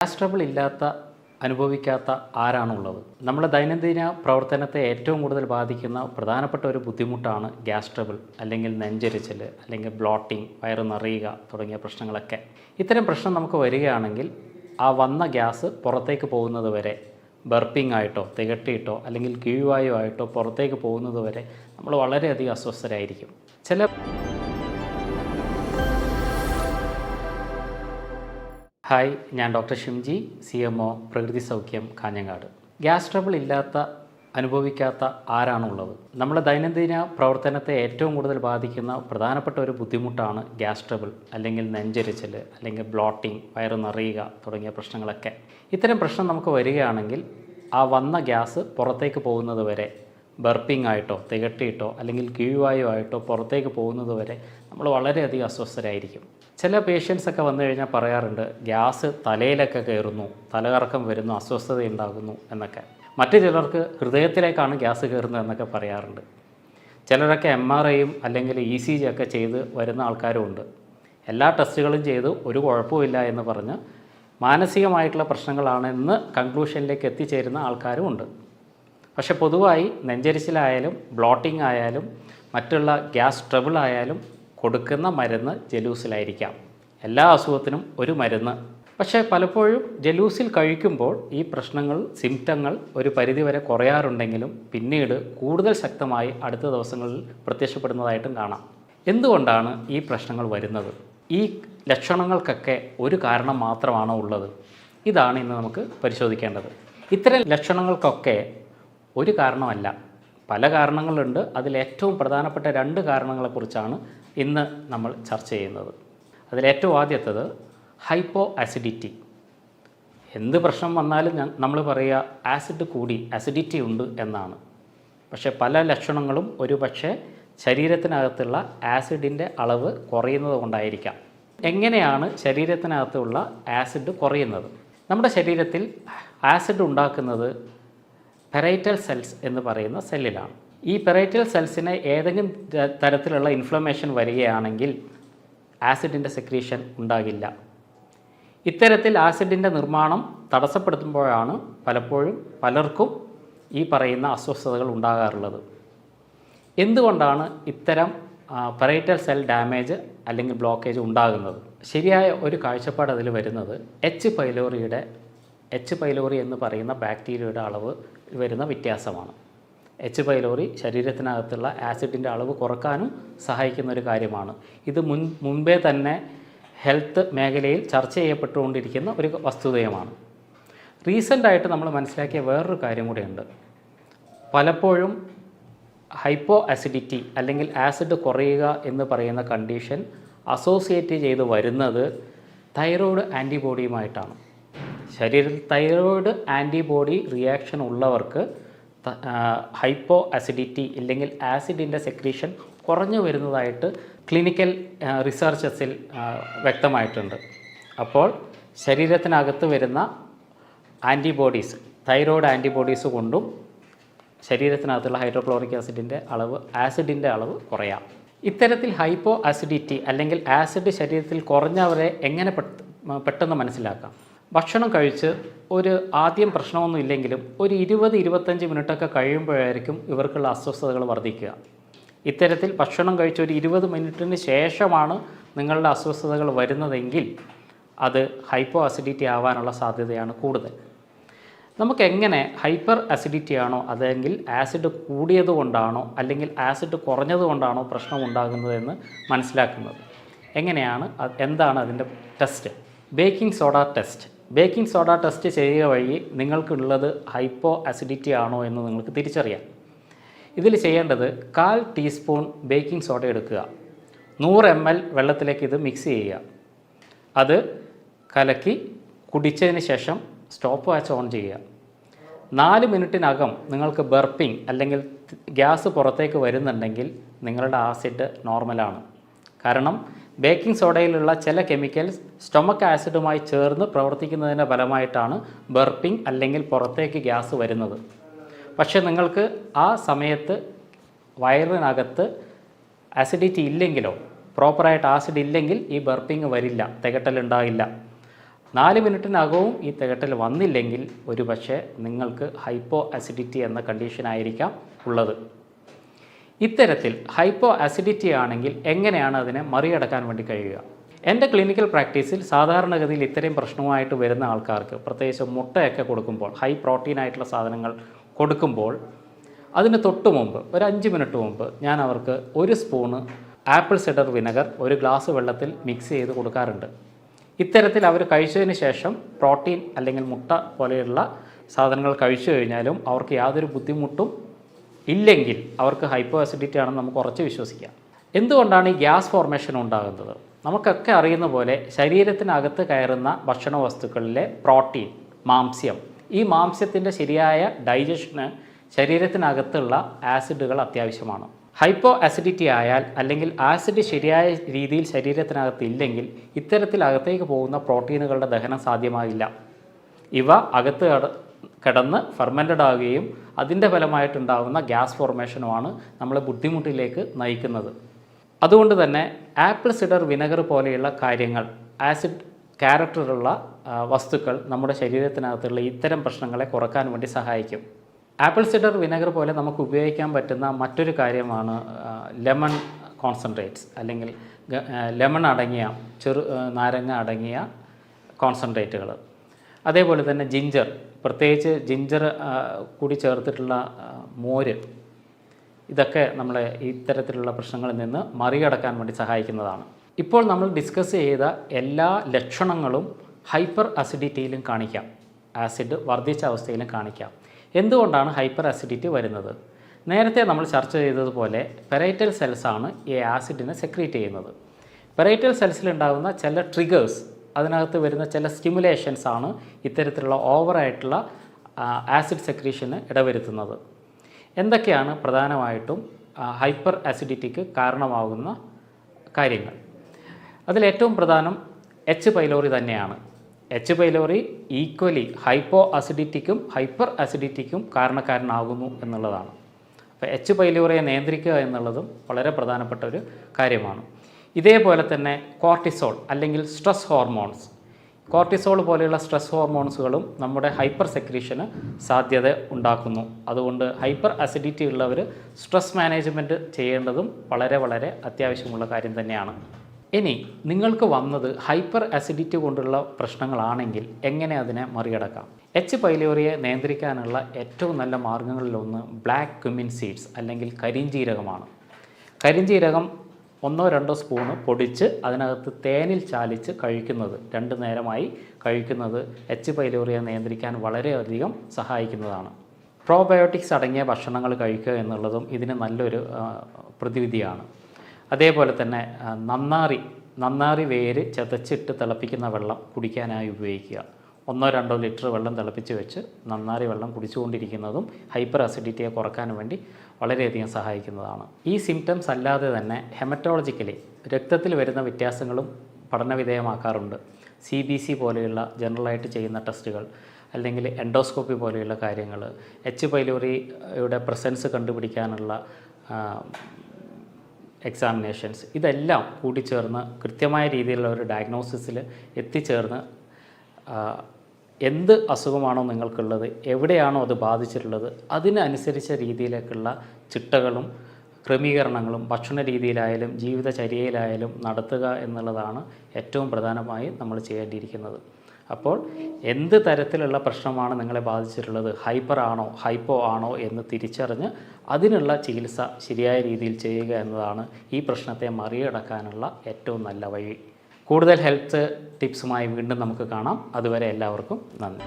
Gas trouble അനുഭവിക്കാത്ത ആരാണുള്ളത്? നമ്മുടെ ദൈനംദിന പ്രവർത്തനത്തെ ഏറ്റവും കൂടുതൽ ബാധിക്കുന്ന പ്രധാനപ്പെട്ട ഒരു ബുദ്ധിമുട്ടാണ് ഗ്യാസ് ട്രബിൾ, അല്ലെങ്കിൽ നെഞ്ചെരിച്ചൽ, അല്ലെങ്കിൽ ബ്ലോട്ടിംഗ്, വയറ് നിറയുക തുടങ്ങിയ പ്രശ്നങ്ങളൊക്കെ. ഇത്തരം പ്രശ്നം നമുക്ക് വരികയാണെങ്കിൽ ആ വന്ന ഗ്യാസ് പുറത്തേക്ക് പോകുന്നത് വരെ, ബർപ്പിംഗ് ആയിട്ടോ തികട്ടിയിട്ടോ അല്ലെങ്കിൽ കീഴ്വായു ആയിട്ടോ പുറത്തേക്ക് പോകുന്നത് വരെ നമ്മൾ വളരെയധികം അസ്വസ്ഥരായിരിക്കും. ഹായ്, ഞാൻ doctor Shimji, CMO Prakriti Saukhyam, Kanhangad. Gas trouble അനുഭവിക്കാത്ത ആരാണുള്ളത്? നമ്മുടെ ദൈനംദിന പ്രവർത്തനത്തെ ഏറ്റവും കൂടുതൽ ബാധിക്കുന്ന പ്രധാനപ്പെട്ട ഒരു ബുദ്ധിമുട്ടാണ് ഗ്യാസ് ട്രബിൾ, അല്ലെങ്കിൽ നെഞ്ചെരിച്ചൽ, അല്ലെങ്കിൽ ബ്ലോട്ടിംഗ്, വയറ് നിറയുക തുടങ്ങിയ പ്രശ്നങ്ങളൊക്കെ. ഇത്തരം പ്രശ്നം നമുക്ക് വരികയാണെങ്കിൽ ആ വന്ന ഗ്യാസ് പുറത്തേക്ക് പോകുന്നത് വരെ, ബർപ്പിംഗ് ആയിട്ടോ തികട്ടിയിട്ടോ അല്ലെങ്കിൽ കീഴ്വായു ആയിട്ടോ പുറത്തേക്ക് പോകുന്നത് വരെ നമ്മൾ വളരെയധികം അസ്വസ്ഥരായിരിക്കും. ചില പേഷ്യൻസൊക്കെ വന്നു കഴിഞ്ഞാൽ പറയാറുണ്ട്, ഗ്യാസ് തലയിലൊക്കെ കയറുന്നു, തലകറക്കം വരുന്നു, അസ്വസ്ഥതയുണ്ടാകുന്നു എന്നൊക്കെ. മറ്റു ചിലർക്ക് ഹൃദയത്തിലേക്കാണ് ഗ്യാസ് കയറുന്നത് എന്നൊക്കെ പറയാറുണ്ട്. ചിലരൊക്കെ MRIയും അല്ലെങ്കിൽ ECG ഒക്കെ ചെയ്ത് വരുന്ന ആൾക്കാരുമുണ്ട്. എല്ലാ ടെസ്റ്റുകളും ചെയ്ത് ഒരു കുഴപ്പമില്ല എന്ന് പറഞ്ഞ് മാനസികമായിട്ടുള്ള പ്രശ്നങ്ങളാണെന്ന് കൺക്ലൂഷനിലേക്ക് എത്തിച്ചേരുന്ന ആൾക്കാരും ഉണ്ട്. പക്ഷേ പൊതുവായി നെഞ്ചരിച്ചിലായാലും ബ്ലോട്ടിംഗ് ആയാലും മറ്റുള്ള ഗ്യാസ് ട്രബിൾ ആയാലും കൊടുക്കുന്ന മരുന്ന് ജലൂസിലായിരിക്കാം. എല്ലാ അസുഖത്തിനും ഒരു മരുന്ന്. പക്ഷേ പലപ്പോഴും ജലൂസിൽ കഴിക്കുമ്പോൾ ഈ സിംറ്റങ്ങൾ ഒരു പരിധിവരെ കുറയാറുണ്ടെങ്കിലും പിന്നീട് കൂടുതൽ ശക്തമായി അടുത്ത ദിവസങ്ങളിൽ പ്രത്യക്ഷപ്പെടുന്നതായിട്ടും കാണാം. എന്തുകൊണ്ടാണ് ഈ പ്രശ്നങ്ങൾ വരുന്നത്? ഈ ലക്ഷണങ്ങൾക്കൊക്കെ ഒരു കാരണം മാത്രമാണോ ഉള്ളത്? ഇതാണ് ഇന്ന് നമുക്ക് പരിശോധിക്കേണ്ടത്. ഇത്തരം ലക്ഷണങ്ങൾക്കൊക്കെ ഒരു കാരണമല്ല, പല കാരണങ്ങളുണ്ട്. അതിലേറ്റവും പ്രധാനപ്പെട്ട 2 കാരണങ്ങളെക്കുറിച്ചാണ് ഇന്ന് നമ്മൾ ചർച്ച ചെയ്യുന്നത്. അതിലേറ്റവും ആദ്യത്തേത് ഹൈപ്പോ ആസിഡിറ്റി. എന്ത് പ്രശ്നം വന്നാലും നമ്മൾ പറയുക ആസിഡ് കൂടി, അസിഡിറ്റി ഉണ്ട് എന്നാണ്. പക്ഷേ പല ലക്ഷണങ്ങളും ഒരു പക്ഷേ ശരീരത്തിനകത്തുള്ള ആസിഡിൻ്റെ അളവ് കുറയുന്നത് കൊണ്ടായിരിക്കാം. എങ്ങനെയാണ് ശരീരത്തിനകത്തുള്ള ആസിഡ് കുറയുന്നത്? നമ്മുടെ ശരീരത്തിൽ ആസിഡ് ഉണ്ടാക്കുന്നത് പെരൈറ്റൽ സെൽസ് എന്ന് പറയുന്ന സെല്ലിലാണ്. ഈ പെരൈറ്റൽ സെൽസിന് ഏതെങ്കിലും തരത്തിലുള്ള ഇൻഫ്ലമേഷൻ വരികയാണെങ്കിൽ ആസിഡിൻ്റെ സെക്രീഷൻ ഉണ്ടാകില്ല. ഇത്തരത്തിൽ ആസിഡിൻ്റെ നിർമ്മാണം തടസ്സപ്പെടുത്തുമ്പോഴാണ് പലപ്പോഴും പലർക്കും ഈ പറയുന്ന അസ്വസ്ഥതകൾ ഉണ്ടാകാറുള്ളത്. എന്തുകൊണ്ടാണ് ഇത്തരം പെരൈറ്റൽ സെൽ ഡാമേജ് അല്ലെങ്കിൽ ബ്ലോക്കേജ് ഉണ്ടാകുന്നത്? ശരിയായ ഒരു കാഴ്ചപ്പാട് അതിൽ വരുന്നത് H. പൈലോറി എന്ന് പറയുന്ന ബാക്ടീരിയയുടെ അളവ് വരുന്ന വ്യത്യാസമാണ്. H. പൈലോറി ശരീരത്തിനകത്തുള്ള ആസിഡിൻ്റെ അളവ് കുറക്കാനും സഹായിക്കുന്ന ഒരു കാര്യമാണ്. ഇത് മുൻപേ തന്നെ ഹെൽത്ത് മേഖലയിൽ ചർച്ച ചെയ്യപ്പെട്ടുകൊണ്ടിരിക്കുന്ന ഒരു വസ്തുതയുമാണ്. റീസെൻ്റായിട്ട് നമ്മൾ മനസ്സിലാക്കിയ വേറൊരു കാര്യം കൂടിയുണ്ട്. പലപ്പോഴും ഹൈപ്പോ ആസിഡിറ്റി അല്ലെങ്കിൽ ആസിഡ് കുറയുക എന്ന് പറയുന്ന കണ്ടീഷൻ അസോസിയേറ്റ് ചെയ്ത് വരുന്നത് തൈറോയ്ഡ് ആൻറ്റിബോഡിയുമായിട്ടാണ്. ശരീരത്തിൽ തൈറോയ്ഡ് ആൻറ്റിബോഡി റിയാക്ഷൻ ഉള്ളവർക്ക് ഹൈപ്പോ ആസിഡിറ്റി അല്ലെങ്കിൽ ആസിഡിൻ്റെ സെക്രീഷൻ കുറഞ്ഞു വരുന്നതായിട്ട് ക്ലിനിക്കൽ റിസർച്ചസിൽ വ്യക്തമായിട്ടുണ്ട്. അപ്പോൾ ശരീരത്തിനകത്ത് വരുന്ന ആൻറ്റിബോഡീസ്, തൈറോയ്ഡ് ആൻറ്റിബോഡീസ് കൊണ്ടും ശരീരത്തിനകത്തുള്ള ഹൈഡ്രോക്ലോറിക് ആസിഡിൻ്റെ അളവ് കുറയാം. ഇത്തരത്തിൽ ഹൈപ്പോ ആസിഡിറ്റി അല്ലെങ്കിൽ ആസിഡ് ശരീരത്തിൽ കുറഞ്ഞവരെ എങ്ങനെ പെട്ടെന്ന് മനസ്സിലാക്കാം? ഭക്ഷണം കഴിച്ച് ആദ്യം പ്രശ്നമൊന്നും ഇല്ലെങ്കിലും ഒരു 20-25 മിനിറ്റൊക്കെ കഴിയുമ്പോഴായിരിക്കും ഇവർക്കുള്ള അസ്വസ്ഥതകൾ വർദ്ധിക്കുക. ഇത്തരത്തിൽ ഭക്ഷണം കഴിച്ച് ഒരു 20 മിനിറ്റിന് ശേഷമാണ് നിങ്ങളുടെ അസ്വസ്ഥതകൾ വരുന്നതെങ്കിൽ അത് ഹൈപ്പോ ആസിഡിറ്റി ആവാനുള്ള സാധ്യതയാണ് കൂടുതൽ. നമുക്കെങ്ങനെ ഹൈപ്പർ ആസിഡിറ്റി ആണോ അല്ലെങ്കിൽ ആസിഡ് കൂടിയത് കൊണ്ടാണോ അല്ലെങ്കിൽ ആസിഡ് കുറഞ്ഞത് കൊണ്ടാണോ പ്രശ്നം ഉണ്ടാകുന്നതെന്ന് മനസ്സിലാക്കുന്നത് എന്താണ് അതിൻ്റെ ടെസ്റ്റ്? ബേക്കിംഗ് സോഡ ടെസ്റ്റ് ചെയ്യുക വഴി നിങ്ങൾക്കുള്ളത് ഹൈപ്പോ ആസിഡിറ്റി ആണോ എന്ന് നിങ്ങൾക്ക് തിരിച്ചറിയാം. ഇതിൽ ചെയ്യേണ്ടത് 1/4 ടീസ്പൂൺ ബേക്കിംഗ് സോഡ എടുക്കുക, 100 ml വെള്ളത്തിലേക്ക് ഇത് മിക്സ് ചെയ്യുക. അത് കലക്കി കുടിച്ചതിന് ശേഷം സ്റ്റോപ്പ് വാച്ച് ഓൺ ചെയ്യുക. 4 മിനിറ്റിനകം നിങ്ങൾക്ക് ബർപ്പിംഗ് അല്ലെങ്കിൽ ഗ്യാസ് പുറത്തേക്ക് വരുന്നുണ്ടെങ്കിൽ നിങ്ങളുടെ ആസിഡ് നോർമലാണ്. കാരണം ബേക്കിംഗ് സോഡയിലുള്ള ചില കെമിക്കൽസ് സ്റ്റൊമക്ക് ആസിഡുമായി ചേർന്ന് പ്രവർത്തിക്കുന്നതിൻ്റെ ഫലമായിട്ടാണ് ബർപ്പിംഗ് അല്ലെങ്കിൽ പുറത്തേക്ക് ഗ്യാസ് വരുന്നത്. പക്ഷേ നിങ്ങൾക്ക് ആ സമയത്ത് വയറിനകത്ത് ആസിഡിറ്റി ഇല്ലെങ്കിലോ പ്രോപ്പറായിട്ട് ആസിഡ് ഇല്ലെങ്കിൽ ഈ ബർപ്പിംഗ് വരില്ല, തികട്ടലുണ്ടാകില്ല. 4 മിനിറ്റിനകവും ഈ തികട്ടൽ വന്നില്ലെങ്കിൽ ഒരു പക്ഷേ നിങ്ങൾക്ക് ഹൈപ്പോ അസിഡിറ്റി എന്ന കണ്ടീഷനായിരിക്കാം ഉള്ളത്. ഇത്തരത്തിൽ ഹൈപ്പോ അസിഡിറ്റി ആണെങ്കിൽ എങ്ങനെയാണ് അതിനെ മറികടക്കാൻ വേണ്ടി കഴിയുക? എൻ്റെ ക്ലിനിക്കൽ പ്രാക്ടീസിൽ സാധാരണഗതിയിൽ ഇത്രയും പ്രശ്നവുമായിട്ട് വരുന്ന ആൾക്കാർക്ക്, പ്രത്യേകിച്ച് മുട്ടയൊക്കെ കൊടുക്കുമ്പോൾ, ഹൈ പ്രോട്ടീൻ ആയിട്ടുള്ള സാധനങ്ങൾ കൊടുക്കുമ്പോൾ അതിന് തൊട്ട് മുമ്പ് ഒരു 5 മിനിറ്റ് മുമ്പ് ഞാൻ അവർക്ക് 1 spoon apple cider vinegar 1 glass വെള്ളത്തിൽ മിക്സ് ചെയ്ത് കൊടുക്കാറുണ്ട്. ഇത്തരത്തിൽ അവർ കഴിച്ചതിന് ശേഷം പ്രോട്ടീൻ അല്ലെങ്കിൽ മുട്ട പോലെയുള്ള സാധനങ്ങൾ കഴിച്ചു കഴിഞ്ഞാലും അവർക്ക് യാതൊരു ബുദ്ധിമുട്ടും ഇല്ലെങ്കിൽ അവർക്ക് ഹൈപ്പോ അസിഡിറ്റി ആണെന്ന് നമുക്ക് ഉറച്ച് വിശ്വസിക്കാം. എന്തുകൊണ്ടാണ് ഈ ഗ്യാസ് ഫോർമേഷൻ ഉണ്ടാകുന്നത്? നമുക്കൊക്കെ അറിയുന്ന പോലെ ശരീരത്തിനകത്ത് കയറുന്ന ഭക്ഷണ വസ്തുക്കളിലെ പ്രോട്ടീൻ, മാംസ്യം, ഈ മാംസ്യത്തിൻ്റെ ശരിയായ ഡൈജഷന് ശരീരത്തിനകത്തുള്ള ആസിഡുകൾ അത്യാവശ്യമാണ്. ഹൈപ്പോ അസിഡിറ്റി ആയാൽ അല്ലെങ്കിൽ ആസിഡ് ശരിയായ രീതിയിൽ ശരീരത്തിനകത്ത് ഇല്ലെങ്കിൽ ഇത്തരത്തിൽ അകത്തേക്ക് പോകുന്ന പ്രോട്ടീനുകളുടെ ദഹനം സാധ്യമാകില്ല. ഇവ അകത്ത് കിടന്ന് ഫെർമെൻറ്റഡ് ആവുകയും അതിൻ്റെ ഫലമായിട്ടുണ്ടാകുന്ന ഗ്യാസ് ഫോർമേഷനുമാണ് നമ്മളെ ബുദ്ധിമുട്ടിലേക്ക് നയിക്കുന്നത്. അതുകൊണ്ട് തന്നെ ആപ്പിൾ സിഡർ വിനെഗർ പോലെയുള്ള കാര്യങ്ങൾ, ആസിഡ് ക്യാരക്ടറുള്ള വസ്തുക്കൾ നമ്മുടെ ശരീരത്തിനകത്തുള്ള ഇത്തരം പ്രശ്നങ്ങളെ കുറക്കാൻ വേണ്ടി സഹായിക്കും. ആപ്പിൾ സിഡർ വിനെഗർ പോലെ നമുക്ക് ഉപയോഗിക്കാൻ പറ്റുന്ന മറ്റൊരു കാര്യമാണ് ലെമൺ കോൺസെൻട്രേറ്റ്സ്, അല്ലെങ്കിൽ ലെമൺ അടങ്ങിയ നാരങ്ങ അടങ്ങിയ കോൺസെൻട്രേറ്റുകൾ. അതേപോലെ തന്നെ ജിഞ്ചർ, പ്രത്യേകിച്ച് ജിഞ്ചർ കൂടി ചേർത്തിട്ടുള്ള മോര്, ഇതൊക്കെ നമ്മളെ ഇത്തരത്തിലുള്ള പ്രശ്നങ്ങളിൽ നിന്ന് മറികടക്കാൻ വേണ്ടി സഹായിക്കുന്നതാണ്. ഇപ്പോൾ നമ്മൾ ഡിസ്കസ് ചെയ്ത എല്ലാ ലക്ഷണങ്ങളും ഹൈപ്പർ അസിഡിറ്റിയിലും കാണിക്കാം, ആസിഡ് വർദ്ധിച്ച അവസ്ഥയിലും കാണിക്കാം. എന്തുകൊണ്ടാണ് ഹൈപ്പർ അസിഡിറ്റി വരുന്നത്? നേരത്തെ നമ്മൾ ചർച്ച ചെയ്തതുപോലെ പെരൈറ്റൽ സെൽസാണ് ഈ ആസിഡിനെ സെക്രീറ്റ് ചെയ്യുന്നത്. പെരൈറ്റൽ സെൽസിലുണ്ടാകുന്ന ചില ട്രിഗേഴ്സ്, അതിനകത്ത് വരുന്ന ചില സ്റ്റിമുലേഷൻസ് ആണ് ഇത്തരത്തിലുള്ള ഓവറായിട്ടുള്ള ആസിഡ് സെക്രീഷന് ഇടവരുത്തുന്നത്. എന്തൊക്കെയാണ് പ്രധാനമായിട്ടും ഹൈപ്പർ അസിഡിറ്റിക്ക് കാരണമാകുന്ന കാര്യങ്ങൾ? അതിലേറ്റവും പ്രധാനം എച്ച് പൈലോറി തന്നെയാണ്. എച്ച് പൈലോറി ഈക്വലി ഹൈപ്പോ അസിഡിറ്റിക്കും ഹൈപ്പർ അസിഡിറ്റിക്കും കാരണക്കാരനാകുന്നു എന്നുള്ളതാണ്. അപ്പോൾ എച്ച് പൈലോറിയെ നിയന്ത്രിക്കുക എന്നുള്ളതും വളരെ പ്രധാനപ്പെട്ട ഒരു കാര്യമാണ്. ഇതേപോലെ തന്നെ കോർട്ടിസോൾ അല്ലെങ്കിൽ സ്ട്രെസ് ഹോർമോൺസ്, കോർട്ടിസോൾ പോലെയുള്ള സ്ട്രെസ് ഹോർമോൺസുകളും നമ്മുടെ ഹൈപ്പർ സെക്രീഷന് സാധ്യത ഉണ്ടാക്കുന്നു. അതുകൊണ്ട് ഹൈപ്പർ അസിഡിറ്റി ഉള്ളവർ സ്ട്രെസ് മാനേജ്മെൻറ്റ് ചെയ്യേണ്ടതും വളരെ വളരെ അത്യാവശ്യമുള്ള കാര്യം തന്നെയാണ്. ഇനി നിങ്ങൾക്ക് വന്നത് ഹൈപ്പർ അസിഡിറ്റി കൊണ്ടുള്ള പ്രശ്നങ്ങളാണെങ്കിൽ എങ്ങനെ അതിനെ മറികടക്കാം? എച്ച് പൈലോറിയെ നിയന്ത്രിക്കാനുള്ള ഏറ്റവും നല്ല മാർഗ്ഗങ്ങളിലൊന്ന് ബ്ലാക്ക് ക്യുമിൻ സീഡ്സ് അല്ലെങ്കിൽ കരിഞ്ജീരകമാണ്. കരിഞ്ജീരകം 1-2 സ്പൂണ് പൊടിച്ച് അതിനകത്ത് തേനിൽ ചാലിച്ച് കഴിക്കുന്നത്, 2 നേരമായി കഴിക്കുന്നത് എച്ച് പൈലോറിയെ നിയന്ത്രിക്കാൻ വളരെയധികം സഹായിക്കുന്നതാണ്. പ്രോബയോട്ടിക്സ് അടങ്ങിയ ഭക്ഷണങ്ങൾ കഴിക്കുക എന്നുള്ളതും ഇതിന് നല്ലൊരു പ്രതിവിധിയാണ്. അതേപോലെ തന്നെ നന്നാറി വേര് ചതച്ചിട്ട് തിളപ്പിക്കുന്ന വെള്ളം കുടിക്കാനായി ഉപയോഗിക്കുക. 1-2 ലിറ്റർ വെള്ളം തിളപ്പിച്ച് വെച്ച് നന്നാറി വെള്ളം കുടിച്ചുകൊണ്ടിരിക്കുന്നതും ഹൈപ്പർ അസിഡിറ്റിയെ കുറക്കാൻ വേണ്ടി വളരെയധികം സഹായിക്കുന്നതാണ്. ഈ സിംറ്റംസ് അല്ലാതെ തന്നെ ഹെമറ്റോളജിക്കലി രക്തത്തിൽ വരുന്ന വ്യത്യാസങ്ങളും പഠനവിധേയമാക്കാറുണ്ട്. CBC പോലെയുള്ള ജനറലായിട്ട് ചെയ്യുന്ന ടെസ്റ്റുകൾ, അല്ലെങ്കിൽ എൻഡോസ്കോപ്പി പോലെയുള്ള കാര്യങ്ങൾ, എച്ച് പൈലോറിയുടെ പ്രസൻസ് കണ്ടുപിടിക്കാനുള്ള എക്സാമിനേഷൻസ്, ഇതെല്ലാം കൂടിച്ചേർന്ന് കൃത്യമായ രീതിയിലുള്ള ഒരു ഡയഗ്നോസിസിൽ എത്തിച്ചേർന്ന് എന്ത് അസുഖമാണോ നിങ്ങൾക്കുള്ളത്, എവിടെയാണോ അത് ബാധിച്ചിട്ടുള്ളത്, അതിനനുസരിച്ച രീതിയിലേക്കുള്ള ചിട്ടകളും ക്രമീകരണങ്ങളും ഭക്ഷണ രീതിയിലായാലും ജീവിതചര്യയിലായാലും നടത്തുക എന്നുള്ളതാണ് ഏറ്റവും പ്രധാനമായി നമ്മൾ ചെയ്യേണ്ടിയിരിക്കുന്നത്. അപ്പോൾ എന്ത് തരത്തിലുള്ള പ്രശ്നമാണ് നിങ്ങളെ ബാധിച്ചിട്ടുള്ളത്, ഹൈപ്പർ ആണോ ഹൈപ്പോ ആണോ എന്ന് തിരിച്ചറിഞ്ഞ് അതിനുള്ള ചികിത്സ ശരിയായ രീതിയിൽ ചെയ്യുക എന്നതാണ് ഈ പ്രശ്നത്തെ മറികടക്കാനുള്ള ഏറ്റവും നല്ല വഴി. കൂടുതൽ ഹെൽത്ത് ടിപ്സുമായി വീണ്ടും നമുക്ക് കാണാം. അതുവരെ എല്ലാവർക്കും നന്ദി.